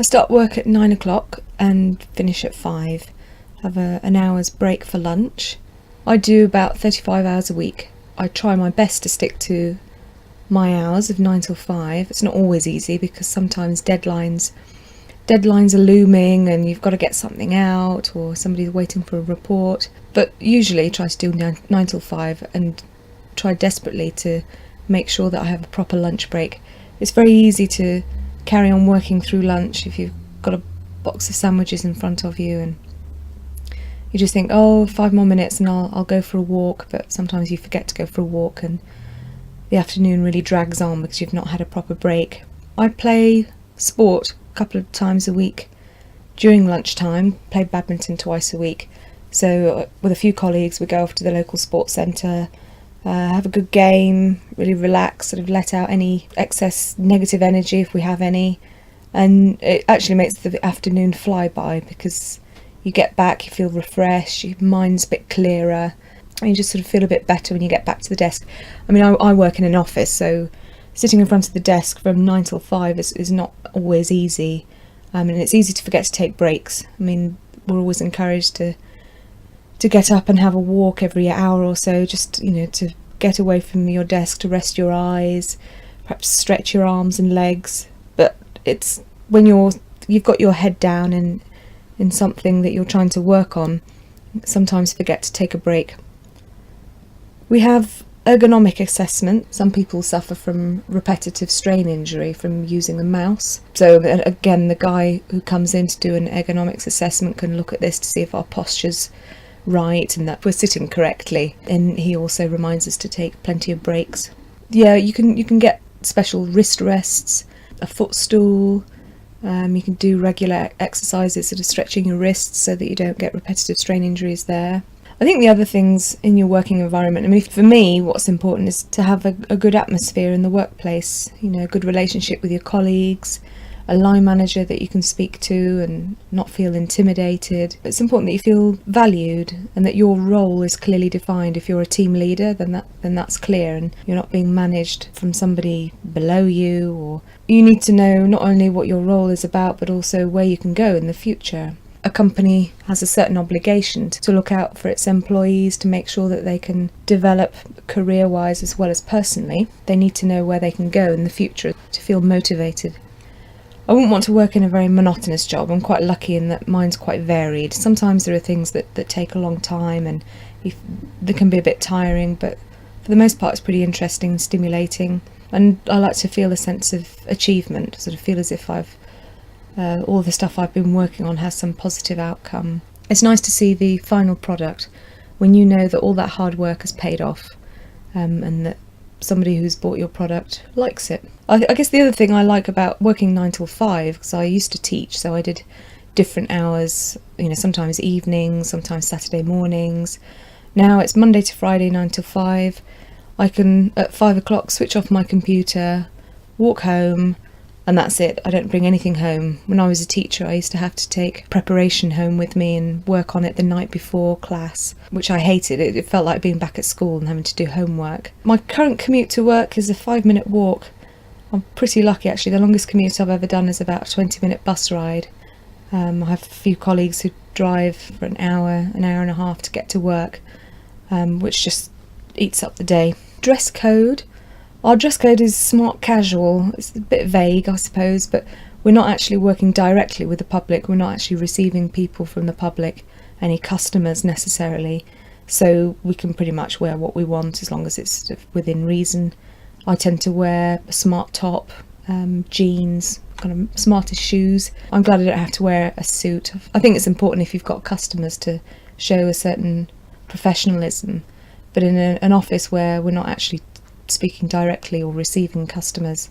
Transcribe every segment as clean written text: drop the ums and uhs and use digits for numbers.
I start work at 9 o'clock and finish at 5. Have an hour's break for lunch. I do about 35 hours a week. I try my best to stick to my hours of 9 till 5. It's not always easy because sometimes deadlines are looming and you've got to get something out, or somebody's waiting for a report. But usually try to do 9 till 5 and try desperately to make sure that I have a proper lunch break. It's very easy to carry on working through lunch if you've got a box of sandwiches in front of you and you just think, 5 more minutes and I'll go for a walk, but sometimes you forget to go for a walk and the afternoon really drags on because you've not had a proper break. I play sport a couple of times a week during lunchtime, play badminton twice a week. So with a few colleagues we go off to the local sports centre, have a good game, really relax, sort of let out any excess negative energy if we have any, and it actually makes the afternoon fly by because you get back, you feel refreshed, your mind's a bit clearer, and you just sort of feel a bit better when you get back to the desk. I mean, I work in an office, so sitting in front of the desk from 9 till 5 is not always easy, and it's easy to forget to take breaks. I mean, we're always encouraged to get up and have a walk every hour or so, just, to get away from your desk, to rest your eyes, perhaps stretch your arms and legs. But it's when you've got your head down in something that you're trying to work on, sometimes forget to take a break. We have ergonomic assessment. Some people suffer from repetitive strain injury from using the mouse. So again, the guy who comes in to do an ergonomics assessment can look at this to see if our posture's right and that we're sitting correctly. And he also reminds us to take plenty of breaks. Yeah, you can get special wrist rests, a footstool. You can do regular exercises, sort of stretching your wrists so that you don't get repetitive strain injuries there. I think the other things in your working environment, I mean, for me, what's important is to have a good atmosphere in the workplace, a good relationship with your colleagues, a line manager that you can speak to and not feel intimidated. It's important that you feel valued and that your role is clearly defined. If you're a team leader, then that's clear and you're not being managed from somebody below you. Or you need to know not only what your role is about, but also where you can go in the future. A company has a certain obligation to look out for its employees, to make sure that they can develop career-wise as well as personally. They need to know where they can go in the future to feel motivated. I wouldn't want to work in a very monotonous job. I'm quite lucky in that mine's quite varied. Sometimes there are things that take a long time and they can be a bit tiring, but for the most part it's pretty interesting and stimulating. And I like to feel a sense of achievement, sort of feel as if all the stuff I've been working on has some positive outcome. It's nice to see the final product when you know that all that hard work has paid off, and that somebody who's bought your product likes it. I guess the other thing I like about working 9 till 5, because I used to teach, so I did different hours, sometimes evenings, sometimes Saturday mornings. Now it's Monday to Friday, 9 till 5. I can, at 5 o'clock, switch off my computer, walk home, and that's it. I don't bring anything home. When I was a teacher, I used to have to take preparation home with me and work on it the night before class, which I hated. It felt like being back at school and having to do homework. My current commute to work is a 5-minute walk. I'm pretty lucky, actually. The longest commute I've ever done is about a 20-minute bus ride. I have a few colleagues who drive for an hour and a half to get to work, which just eats up the day. Dress code. Our dress code is smart casual. It's a bit vague, I suppose, but we're not actually working directly with the public. We're not actually receiving people from the public, any customers necessarily. So we can pretty much wear what we want as long as it's sort of within reason. I tend to wear a smart top, jeans, kind of smartest shoes. I'm glad I don't have to wear a suit. I think it's important if you've got customers to show a certain professionalism, but in an office where we're not actually speaking directly or receiving customers,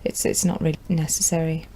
it's not really necessary.